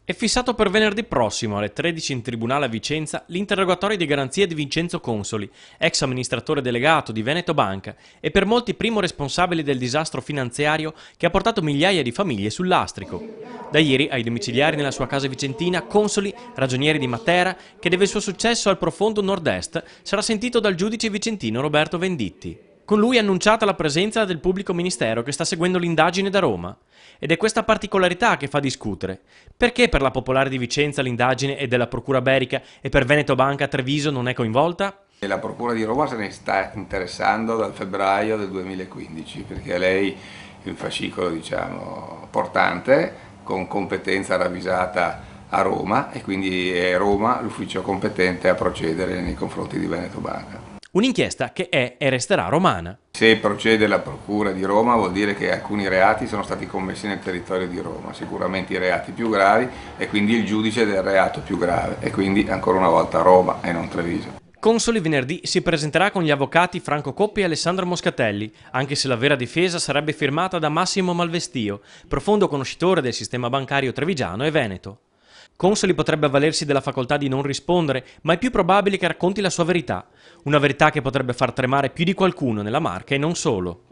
È fissato per venerdì prossimo alle 13 in tribunale a Vicenza l'interrogatorio di garanzia di Vincenzo Consoli, ex amministratore delegato di Veneto Banca e per molti primo responsabile del disastro finanziario che ha portato migliaia di famiglie sul lastrico. Da ieri ai domiciliari nella sua casa vicentina, Consoli, ragioniere di Matera, che deve il suo successo al profondo nord-est, sarà sentito dal giudice vicentino Roberto Venditti. Con lui è annunciata la presenza del pubblico ministero che sta seguendo l'indagine da Roma. Ed è questa particolarità che fa discutere. Perché per la Popolare di Vicenza l'indagine è della Procura Berica e per Veneto Banca a Treviso non è coinvolta? E la Procura di Roma se ne sta interessando dal febbraio del 2015 perché lei è un fascicolo, diciamo, portante con competenza ravvisata a Roma e quindi è Roma l'ufficio competente a procedere nei confronti di Veneto Banca. Un'inchiesta che è e resterà romana. Se procede la Procura di Roma vuol dire che alcuni reati sono stati commessi nel territorio di Roma, sicuramente i reati più gravi e quindi il giudice del reato più grave e quindi ancora una volta Roma e non Treviso. Consoli venerdì si presenterà con gli avvocati Franco Coppi e Alessandro Moscatelli, anche se la vera difesa sarebbe firmata da Massimo Malvestio, profondo conoscitore del sistema bancario trevigiano e veneto. Consoli potrebbe avvalersi della facoltà di non rispondere, ma è più probabile che racconti la sua verità. Una verità che potrebbe far tremare più di qualcuno nella Marca e non solo.